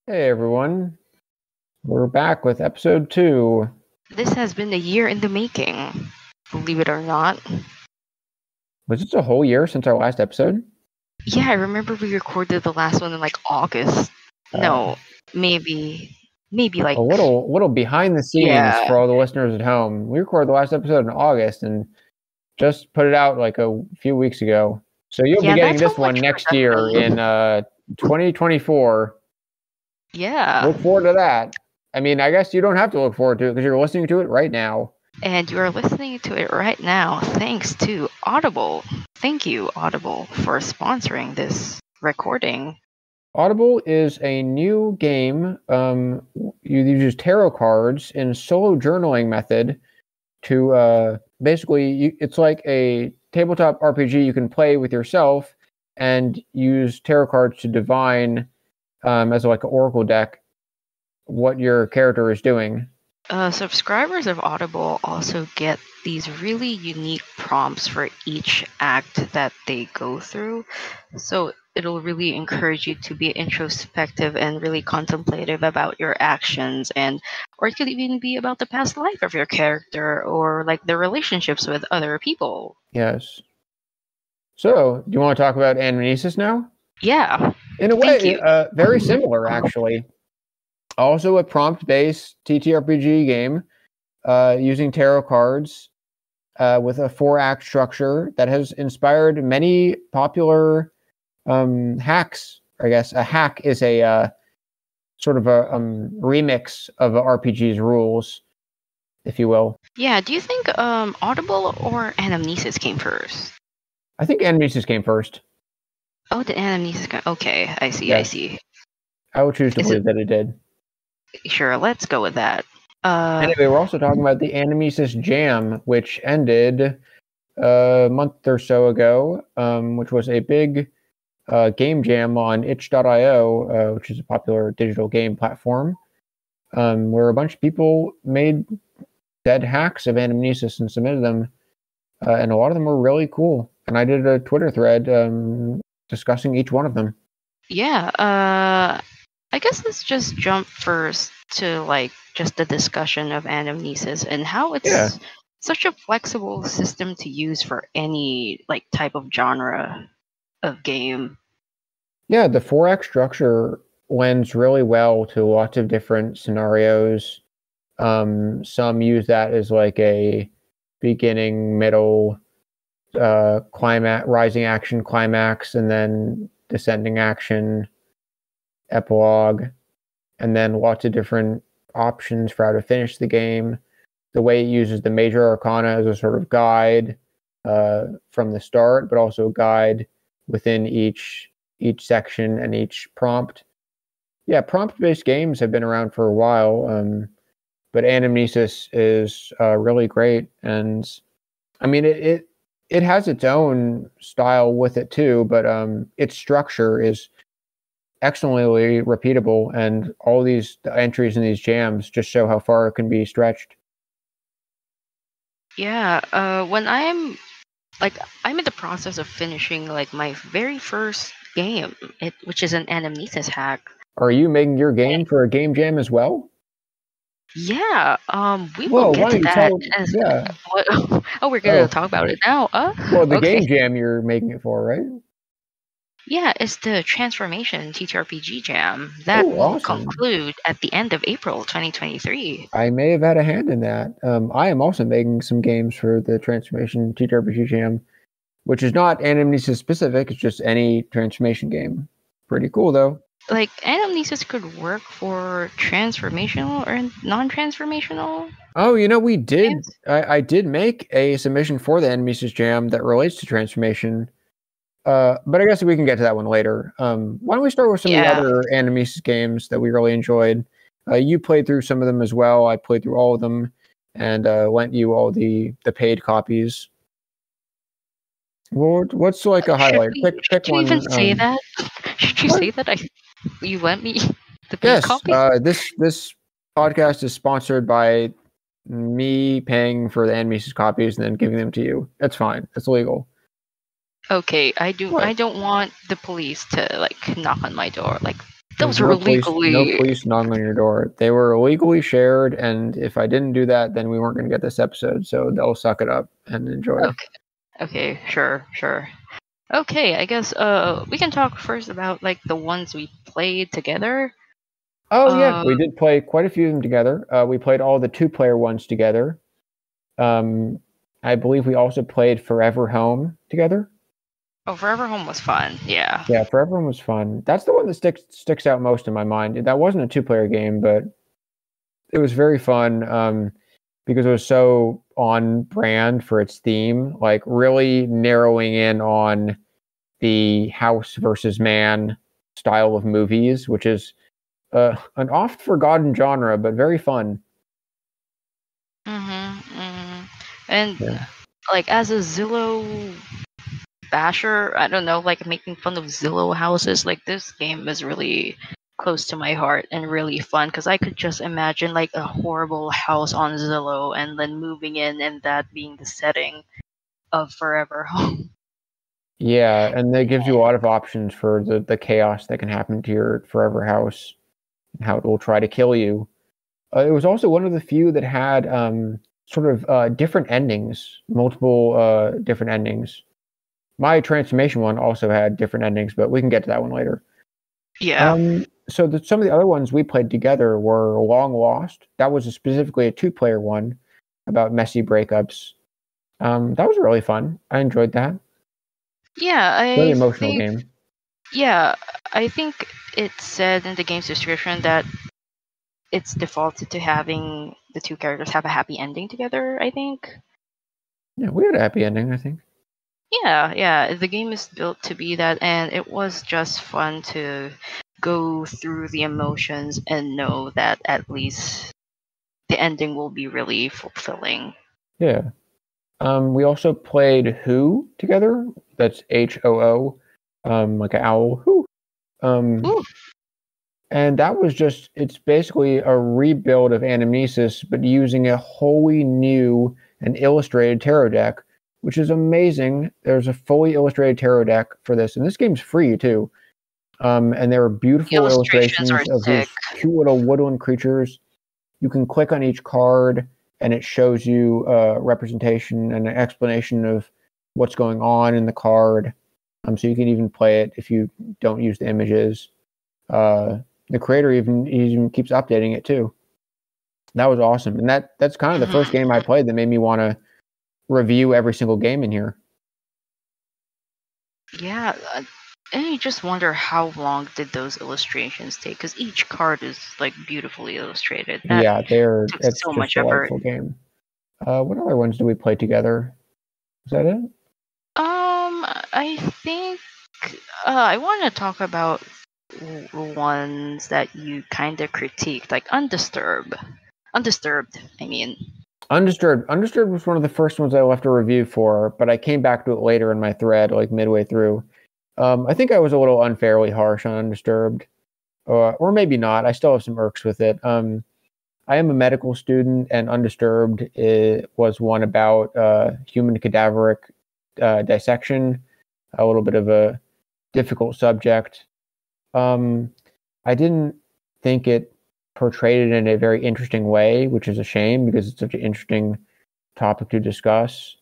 Hey everyone, we're back with episode 2. This has been a year in the making, believe it or not. Was this a whole year since our last episode? Yeah, I remember we recorded the last one in like August. Uh, No, maybe like a little behind the scenes yeah. for all the listeners at home. We recorded the last episode in August and just put it out like a few weeks ago. So you'll be Yeah, getting that's this how one much next year in production. 2024. Yeah, Look forward to that. I mean, I guess you don't have to look forward to it because you're listening to it right now. and you are listening to it right now thanks to Audible. Thank you, Audible, for sponsoring this recording. Audible is a new game. You use tarot cards in solo journaling method to basically, it's like a tabletop RPG you can play with yourself and use tarot cards to divine, as like an oracle deck, what your character is doing. Subscribers of Audible also get these really unique prompts for each act that they go through. So it'll really encourage you to be introspective and really contemplative about your actions, or it could even be about the past life of your character or like the relationships with other people. Yes. So, do you want to talk about Anamnesis now? Yeah. In a Thank way, you. very similar, actually. Also a prompt-based TTRPG game using tarot cards with a 4-act structure that has inspired many popular hacks. I guess a hack is a sort of a remix of a RPG's rules, if you will. Yeah, do you think Audible or Anamnesis came first? I think Anamesis came first. Oh, the Anamnesis. Okay, I see. I Yes, see. I would choose to Is it believe that it did. sure? Let's go with that. Anyway, we're also talking about the Anamnesis Jam, which ended a month or so ago, which was a big game jam on itch.io, which is a popular digital game platform, where a bunch of people made dead hacks of Anamnesis and submitted them, and a lot of them were really cool. And I did a Twitter thread discussing each one of them. Yeah, I guess let's just jump first to like just the discussion of anamnesis and how Yeah, it's such a flexible system to use for any like type of genre of game. yeah, the 4X structure lends really well to lots of different scenarios. Some use that as like a beginning, middle, climax, rising action, climax, and then descending action, epilogue, and then lots of different options for how to finish the game. The way it uses the major arcana as a sort of guide from the start, but also a guide within each section and each prompt. Yeah, prompt-based games have been around for a while, but Anamnesis is really great, and I mean it has its own style with it too, but its structure is excellently repeatable, and all these entries in these jams just show how far it can be stretched. Yeah, when I'm in the process of finishing like my very first game, which is an anamnesis hack. Are you making your game for a game jam as well? Yeah, we will Well, get why to don't you that. tell? Yeah. What, oh, we're gonna Oh, talk about it now. well, the Okay. game jam you're making it for, right? Yeah, it's the Transformation TTRPG Jam that Oh, will awesome. conclude at the end of April 2023. I may have had a hand in that. I am also making some games for the Transformation TTRPG Jam, which is not Anamnesis specific. It's just any transformation game. Pretty cool, though. Like, Anamnesis could work for transformational or non-transformational Oh, we did. games. I did make a submission for the Anamnesis Jam that relates to transformation. But I guess we can get to that one later. Why don't we start with some of the Yeah. other Anamesis games that we really enjoyed? You played through some of them as well. I played through all of them and lent you all the paid copies. Well, what's like a Should highlight? we? Pick Should you even one. say that? Should you What? say that? You lent me the paid Yes. copy. This podcast is sponsored by me paying for the Anamesis copies and then giving them to you. That's fine. That's legal. Okay, I What? don't want the police to like knock on my door. Like, Those There's were no legally police knocking on your door. They were illegally shared, and if I didn't do that, then we weren't going to get this episode. So they'll suck it up and enjoy. okay. Okay, sure. Okay, I guess we can talk first about like the ones we played together. Oh yeah, we did play quite a few of them together. We played all the 2-player ones together. I believe we also played Forever Home together. Oh, Forever Home was fun. Yeah. Yeah, Forever Home was fun. That's the one that sticks out most in my mind. That wasn't a 2-player game, but it was very fun because it was so on brand for its theme, like really narrowing in on the house versus man style of movies, which is an oft forgotten genre, but very fun. And Yeah. like as a Zillow basher, I don't know, like making fun of Zillow houses, like this game is really close to my heart and really fun because I could just imagine like a horrible house on Zillow and then moving in and that being the setting of Forever Home. Yeah, and that gives you a lot of options for the chaos that can happen to your forever house and how it will try to kill you. It was also one of the few that had sort of different endings, multiple different endings. My transformation one also had different endings, but we can get to that one later. Yeah. So some of the other ones we played together were Long Lost. That was specifically a 2-player one about messy breakups. That was really fun. I enjoyed that. Yeah, Very I emotional think game. yeah, I think it said in the game's description that it's defaulted to having the two characters have a happy ending together, I think. Yeah, we had a happy ending, I think. Yeah. The game is built to be that, and it was just fun to go through the emotions and know that at least the ending will be really fulfilling. Yeah. We also played Who together. That's HOO, like an owl. Who. Ooh, And that was it's basically a rebuild of Anamnesis, but using a wholly new and illustrated tarot deck, which is amazing. There's a fully illustrated tarot deck for this, and this game's free too. And there are the beautiful illustrations are illustrations of sick. these cute little woodland creatures. You can click on each card, and it shows you a representation and an explanation of what's going on in the card. So you can even play it if you don't use the images. The creator even keeps updating it too. That was awesome, and that's kind of the first game I played that made me want to review every single game in here. Yeah, and you just wonder how long did those illustrations take? Because each card is like beautifully illustrated. That Yeah, took it's so just much a effort. delightful game. What other ones do we play together? Is that it? I think I want to talk about ones that you kind of critiqued, like Undisturbed. Undisturbed, I mean. Undisturbed. Undisturbed was one of the first ones I left a review for, but I came back to it later in my thread, like midway through. I think I was a little unfairly harsh on Undisturbed, or maybe not. I still have some irks with it. I am a medical student, and Undisturbed was one about human cadaveric dissection, a little bit of a difficult subject. I didn't think it portrayed it in a very interesting way, which is a shame because it's such an interesting topic to discuss.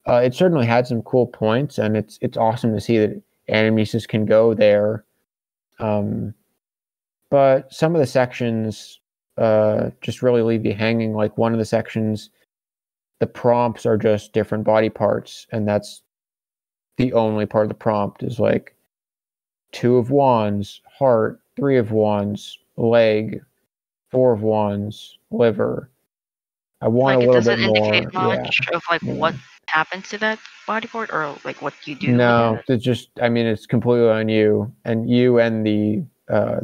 It certainly had some cool points, and it's awesome to see that Anamesis can go there. But some of the sections just really leave you hanging. Like one of the sections, the prompts are just different body parts, and that's the only part of the prompt is like 2 of wands, heart, 3 of wands, leg, 4 of wands, liver. I want a Like it little doesn't bit indicate more. Yeah. much of like Yeah. what happens to that body part or like what you do with No, it. it's just, I mean, it's completely on you and the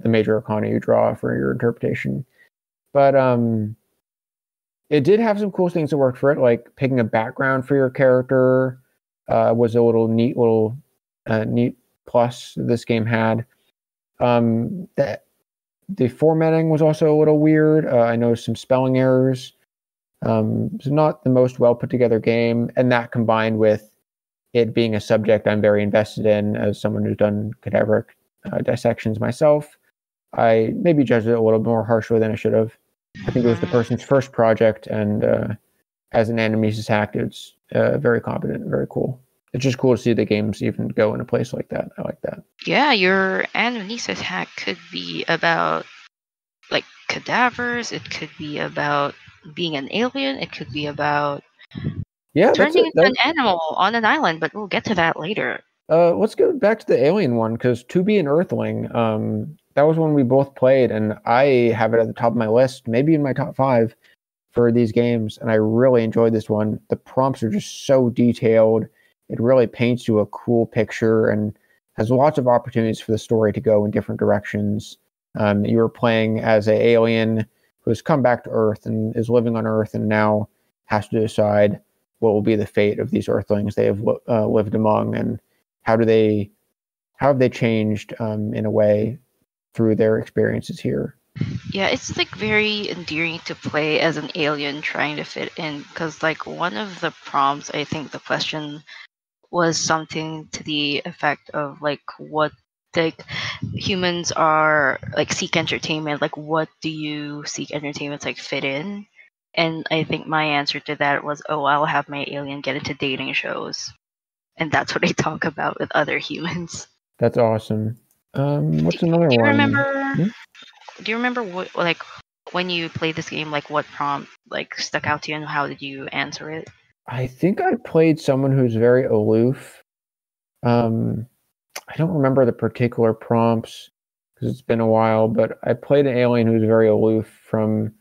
major arcana you draw for your interpretation. But it did have some cool things that worked for it, like picking a background for your character was a neat plus this game had. That the formatting was also a little weird. I noticed some spelling errors. It's not the most well put together game, and that combined with it being a subject I'm very invested in as someone who's done cadaveric dissections myself, I maybe judged it a little more harshly than I should have. I think it was the Mhm. person's first project, and as an Anamesis hack, it's very competent and very cool. It's just cool to see the games even go in a place like that. I like that. Yeah, your Anamnesis hack could be about like cadavers. It could be about being an alien. It could be about Yeah, that's turning it. into an animal on an island, but we'll get to that later. Let's go back to the alien one because to be an Earthling, that was one we both played, and I have it at the top of my list, maybe in my top 5 for these games, and I really enjoyed this one. The prompts are just so detailed. It really paints you a cool picture and has lots of opportunities for the story to go in different directions. You were playing as an alien who has come back to Earth and is living on Earth and now has to decide what will be the fate of these Earthlings they have lived among, and how do they how have they changed in a way through their experiences here. Yeah, it's like very endearing to play as an alien trying to fit in because like one of the prompts, I think the question was something to the effect of like what like humans are like seek entertainment, like what do you seek entertainment to like fit in? And I think my answer to that was, oh, I'll have my alien get into dating shows. And that's what I talk about with other humans. That's awesome. Do, What's another do you one? remember Hmm? do you remember what like when you played this game, like what prompt like stuck out to you and how did you answer it? I think I played someone who's very aloof. Um, I don't remember the particular prompts because it's been a while, but I played an alien who was very aloof from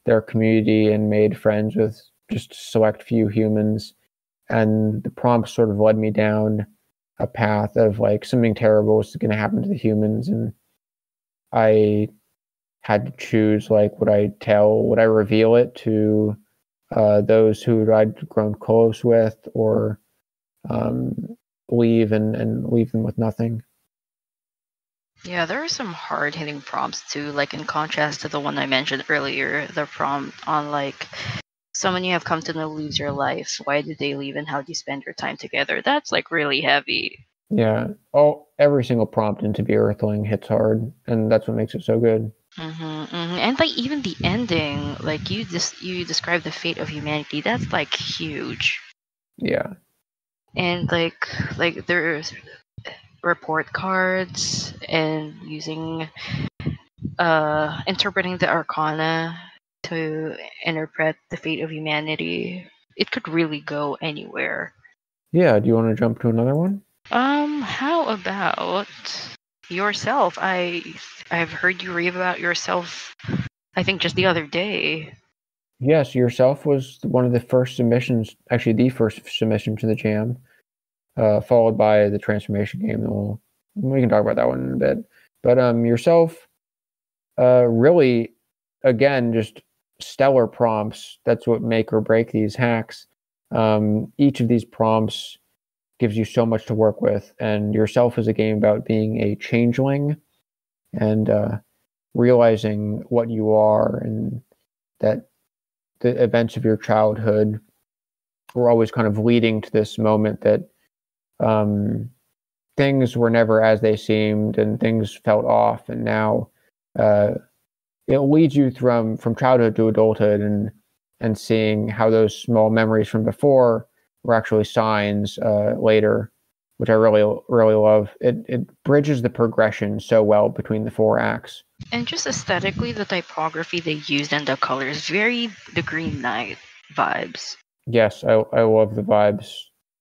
their community and made friends with just a select few humans. And the prompts sort of led me down a path of like something terrible is going to happen to the humans, and I had to choose like would I reveal it to those who I'd grown close with, or um, leave and leave them with nothing. Yeah, there are some hard hitting prompts too, like in contrast to the one I mentioned earlier, the prompt on like someone you have come to know leaves your life. Why did they leave and how do you spend your time together? That's like really heavy. Yeah. Oh, every single prompt in To Be Earthling hits hard, and that's what makes it so good. And like even the ending, like you describe the fate of humanity. That's like huge. Yeah. And like there's report cards and using interpreting the arcana to interpret the fate of humanity. It could really go anywhere. Yeah. Do you want to jump to another one? How about yourself? I've heard you rave about yourself, I think just the other day. Yes, Yourself was one of the first submissions, actually the first submission to the jam, followed by the transformation game. We can talk about that one in a bit. But Yourself, really, again, just stellar prompts. That's what make or break these hacks. Each of these prompts gives you so much to work with, and Yourself is a game about being a changeling and realizing what you are, and that the events of your childhood were always kind of leading to this moment that um, things were never as they seemed and things felt off, and now uh, it leads you from childhood to adulthood, and seeing how those small memories from before were actually signs later, which I really love. It bridges the progression so well between the 4 acts. And just aesthetically, the typography they used and the colors, very the Green Knight vibes. Yes, I love the vibes.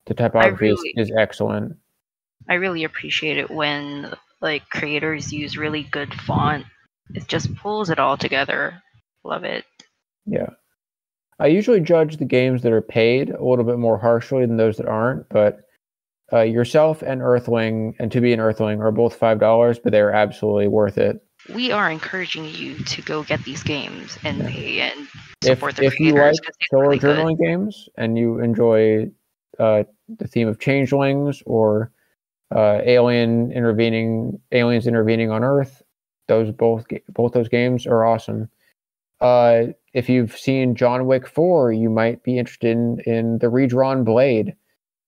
The I typography really is excellent. I really appreciate it when like creators use really good font. It just pulls it all together. Love it. Yeah. I usually judge the games that are paid a little bit more harshly than those that aren't, but Yourself and Earthling and To Be an Earthling are both $5, but they're absolutely worth it. We are encouraging you to go get these games and Yeah. pay and If support the if you creators like because they're solo really good. journaling games and you enjoy the theme of changelings or aliens intervening on Earth, both those games are awesome. If you've seen John Wick 4, you might be interested in the Redrawn Blade,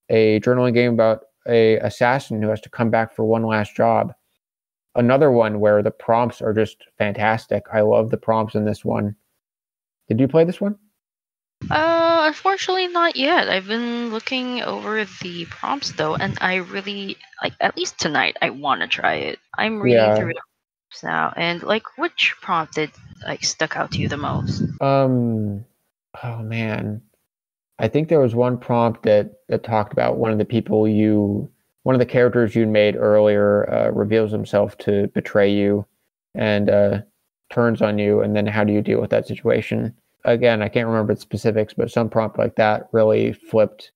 a journaling game about a assassin who has to come back for one last job. another one where the prompts are just fantastic. I love the prompts in this one. Did you play this one? Unfortunately not yet. I've been looking over the prompts though, and I really like, at least tonight I want to try it. I'm reading Yeah. through the prompts now, and like, which prompt did like stuck out to you the most? Oh man. I think there was one prompt that talked about one of the characters you made earlier reveals himself to betray you and turns on you, and then how do you deal with that situation? Again, I can't remember the specifics, but some prompt like that really flipped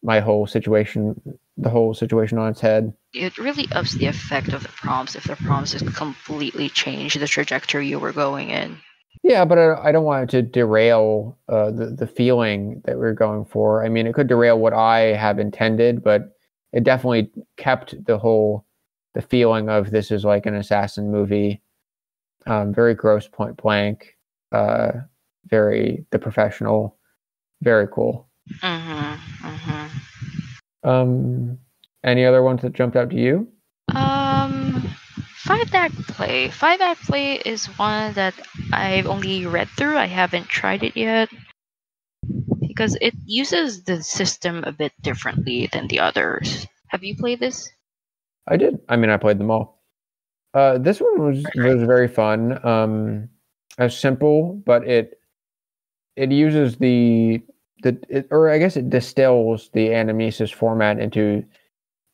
the whole situation on its head. It really ups the effect of the prompts if the prompts just completely change the trajectory you were going in. Yeah, but I don't want it to derail the feeling that we're going for. I mean, it could derail what I have intended, but it definitely kept the feeling of this is like an assassin movie. Very gross, point blank. Very The Professional. Very cool. Any other ones that jumped out to you? Five Act Play. Five Act Play is one that I've only read through. I haven't tried it yet because it uses the system a bit differently than the others. Have you played this? I did. I mean, I played them all. This one was very fun. Simple, but it uses or I guess it distills the Anamesis format into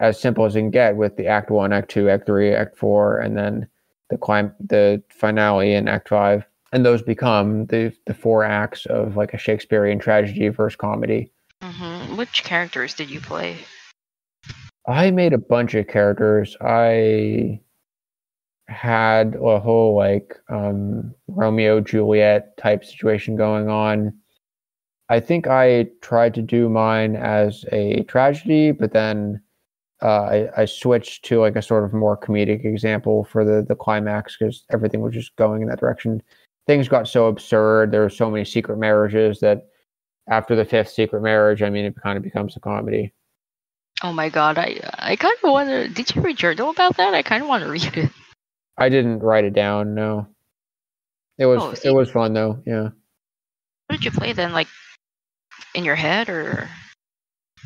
as simple as it can get, with the Act 1, Act 2, Act 3, Act 4, and then the finale in Act 5. And those become the four acts of like a Shakespearean tragedy versus comedy. Mm-hmm. Which characters did you play? I made a bunch of characters. I had a whole like Romeo Juliet type situation going on. I think I tried to do mine as a tragedy, but then I switched to like a sort of more comedic example for the climax because everything was just going in that direction. Things got so absurd. There were so many secret marriages that after the fifth secret marriage, I mean, it kind of becomes a comedy. Oh my god, I kind of want to. Did you read journal about that? I kind of want to read it. I didn't write it down. No, it was fun though. Yeah. What did you play then? Like in your head or?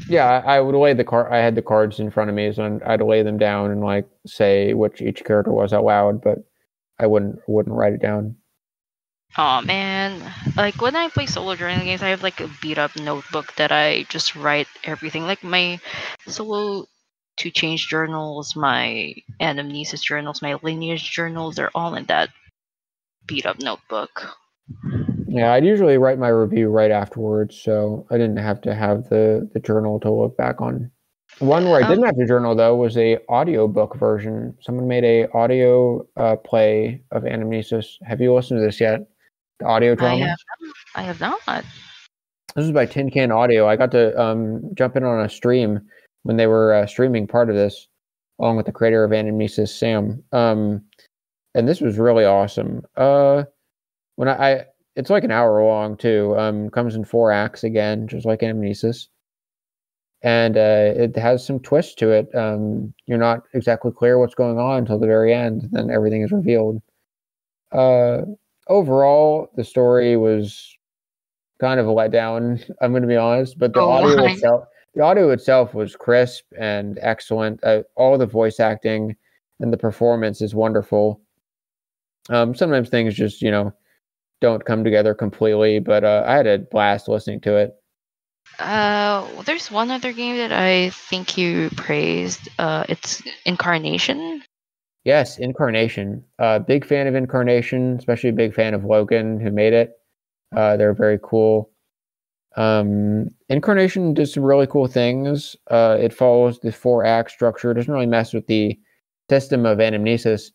Yeah, I would lay the card. I had the cards in front of me, so I'd lay them down and like say which each character was out loud, but I wouldn't write it down. Oh man, like when I play solo journaling games, I have like a beat up notebook that I just write everything. Like my solo to change journals, my anamnesis journals, my lineage journals, they're all in that beat up notebook. Yeah, I'd usually write my review right afterwards, so I didn't have to have the journal to look back on. One where I didn't have to journal though was a audiobook version. Someone made a audio play of Anamnesis. Have you listened to this yet? The audio drama? I have not. This is by Tin Can Audio. I got to jump in on a stream when they were streaming part of this, along with the creator of Anamnesis, Sam. And this was really awesome. When it's like an hour long too. Comes in 4 acts again, just like Anamnesis. And it has some twists to it. You're not exactly clear what's going on until the very end. Then everything is revealed. Overall, the story was kind of a letdown. I'm going to be honest, but the audio itself was crisp and excellent. All the voice acting and the performance is wonderful. Sometimes things just don't come together completely, but I had a blast listening to it. There's one other game that I think you praised. It's Incarnation. Yes, Incarnation. Big fan of Incarnation, especially a big fan of Logan, who made it. They're very cool. Incarnation did some really cool things. It follows the 4-act structure. It doesn't really mess with the system of Anamnesis,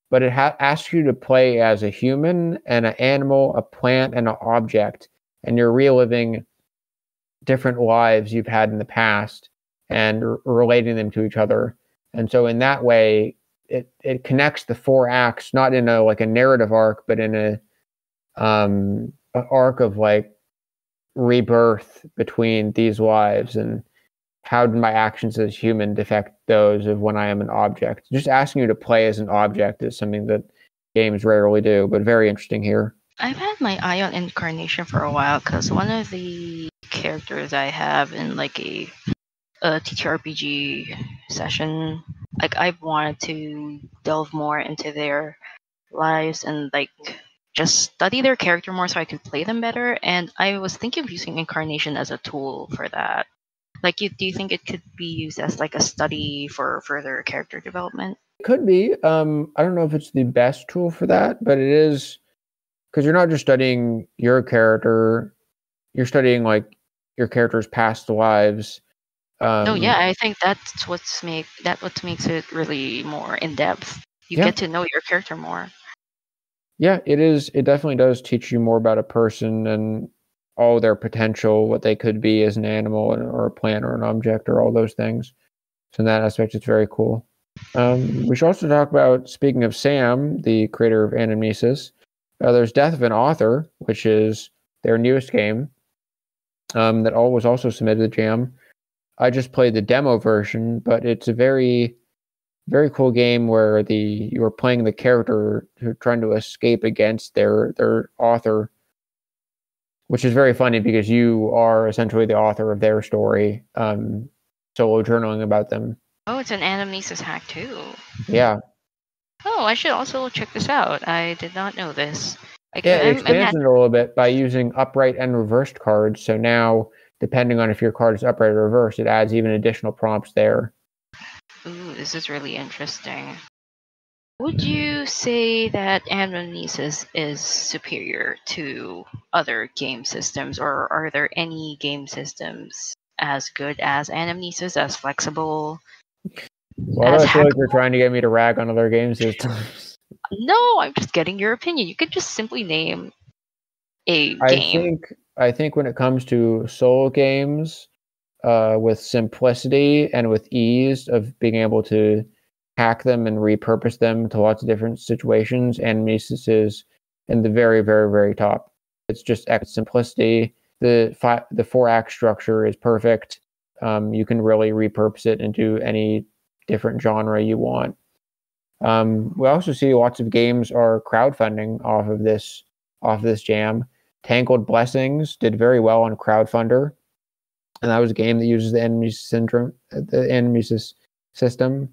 but it asks you to play as a human and an animal, a plant, and an object, and you're reliving different lives you've had in the past and relating them to each other. And so in that way, it connects the 4 acts, not in a narrative arc, but in an arc of like rebirth between these lives. And how did my actions as human affect those of when I am an object? Just asking you to play as an object is something that games rarely do, but very interesting here. I've had my eye on incarnation for a while because one of the characters I have in like a TTRPG session, like I've wanted to delve more into their lives and like just study their character more so I could play them better. And I was thinking of using incarnation as a tool for that. Like, do you think it could be used as like a study for further character development? Could be. I don't know if it's the best tool for that, but it is because you're not just studying your character, you're studying like your character's past lives. Oh yeah, I think that's what makes it really more in depth. You Yeah, get to know your character more. yeah, it is. It definitely does teach you more about a person and all their potential, what they could be as an animal or a plant or an object or all those things. So in that aspect, it's very cool. We should also talk about, speaking of Sam, the creator of Anamesis, there's Death of an Author, which is their newest game that was also submitted to Jam. I just played the demo version, but it's a very, very cool game where you are playing the character who are trying to escape against their author, which is very funny because you are essentially the author of their story, solo journaling about them. Oh, it's an Anamnesis hack too. Yeah. Oh, I should also check this out. I did not know this. Like, Yeah, it expands it a little bit by using upright and reversed cards. So now, depending on if your card is upright or reversed, it adds even additional prompts there. Ooh, this is really interesting. Would you say that Anamnesis is superior to other game systems, or are there any game systems as good as Anamnesis, as flexible, Why do as I feel like hackable? you're trying to get me to rag on other game systems? No, I'm just getting your opinion. You could just simply name a I game. think I think when it comes to solo games, with simplicity and with ease of being able to hack them and repurpose them to lots of different situations, Anamesis is in the very, very, very top. It's just simplicity. The 4-act structure is perfect. You can really repurpose it into any different genre you want. We also see lots of games are crowdfunding off of this jam. Tangled Blessings did very well on crowdfunder, and that was a game that uses the Anamesis system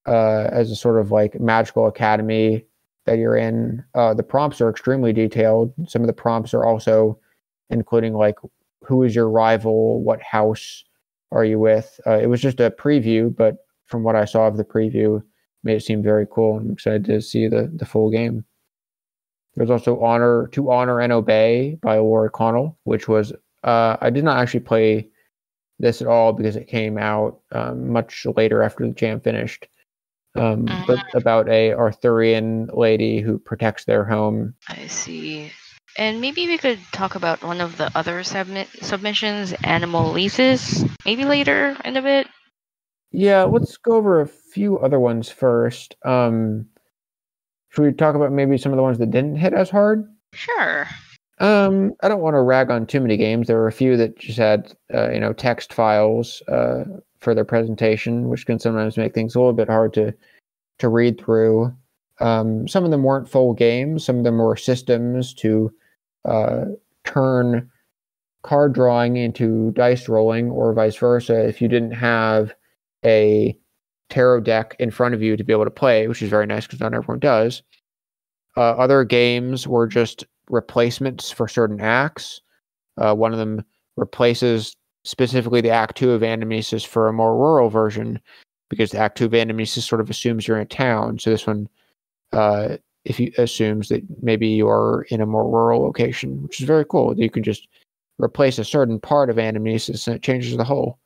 as a sort of like magical academy that you're in. The prompts are extremely detailed. Some of the prompts are also including like who is your rival, what house are you with. It was just a preview, but from what I saw of the preview, made it seem very cool. I'm excited to see the full game. There's also Honor and Obey by Laura Connell, which was I did not actually play this at all because it came out much later after the jam finished. But about a Arthurian lady who protects their home. I see. And maybe we could talk about one of the other submissions, Anamesis, maybe later in a bit. Yeah, let's go over a few other ones first. Should we talk about maybe some of the ones that didn't hit as hard? Sure. I don't want to rag on too many games. There were a few that just had, text files for their presentation, which can sometimes make things a little bit hard to read through. Some of them weren't full games. Some of them were systems to turn card drawing into dice rolling, or vice versa. If you didn't have a tarot deck in front of you to be able to play, which is very nice because not everyone does. Other games were just replacements for certain acts. One of them replaces specifically the Act 2 of Anamesis for a more rural version, because the Act 2 of Anamesis sort of assumes you're in a town. So this one, if you assumes that maybe you are in a more rural location, which is very cool. You can just replace a certain part of Anamesis and it changes the whole.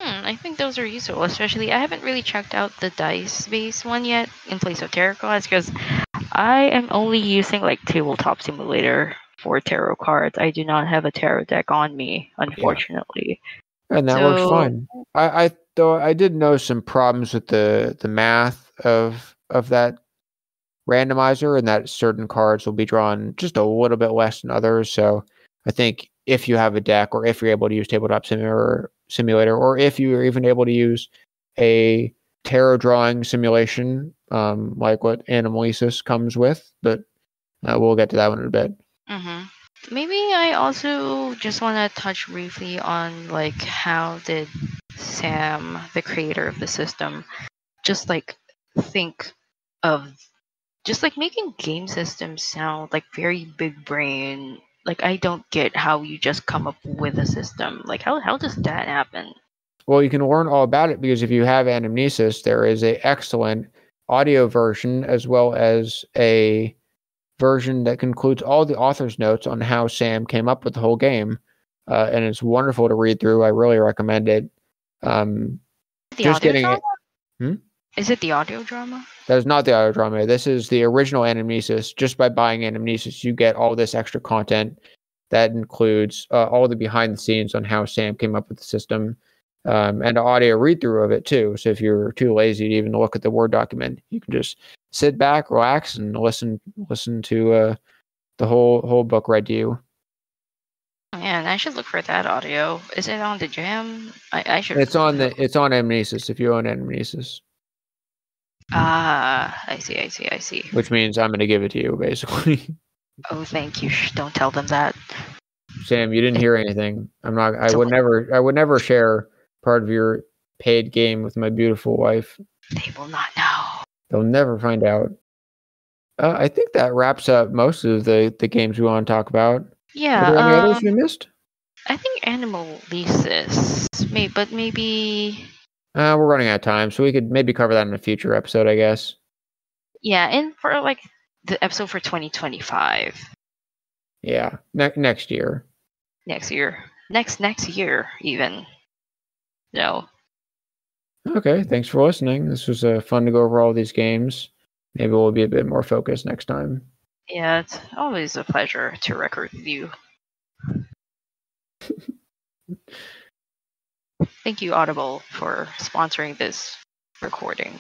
I think those are useful, especially I haven't really checked out the dice-based one yet in place of tarot cards because I am only using like Tabletop Simulator for tarot cards. I do not have a tarot deck on me, unfortunately. And that works fine. Though I did know some problems with the math of that randomizer, and that certain cards will be drawn just a little bit less than others. So I think if you have a deck, or if you're able to use Tabletop simulator, or if you are even able to use a tarot drawing simulation, like what Anamesis comes with, but we'll get to that one in a bit. Mm-hmm. Maybe I also just want to touch briefly on like how did Sam, the creator of the system, just like think of just like making game systems sound like very big brain. Like I don't get how you just come up with a system. Like how does that happen? Well, you can learn all about it because if you have Anamnesis, there is a excellent audio version as well as a version that includes all the author's notes on how Sam came up with the whole game, and it's wonderful to read through. I really recommend it. The Just audio getting drama? it. Hmm? Is it the audio drama? That is not the audio drama. This is the original Anamnesis. Just by buying Anamnesis, you get all this extra content that includes all the behind the scenes on how Sam came up with the system, and an audio read through of it too. So if you're too lazy to even look at the Word document, you can just sit back, relax, and listen to the whole book read to you. Man, I should look for that audio. Is it on the Jam? I should. It's on Anamnesis if you own Anamnesis, I see. which means I'm going to give it to you basically. Oh, thank you. Shh, don't tell them that. Sam, you didn't hear anything. I'm not. I So would never share part of your paid game with my beautiful wife. they will not know. They'll never find out. I think that wraps up most of the games we want to talk about. Are there any Yeah, others we missed? I think Animal Leases. But maybe. We're running out of time, so we could maybe cover that in a future episode, I guess. Yeah, and for like the episode for 2025. Yeah, next year. Next year. Next year, even. No. Okay, thanks for listening. This was fun to go over all these games. Maybe we'll be a bit more focused next time. Yeah, it's always a pleasure to record with you. Thank you, Audible, for sponsoring this recording.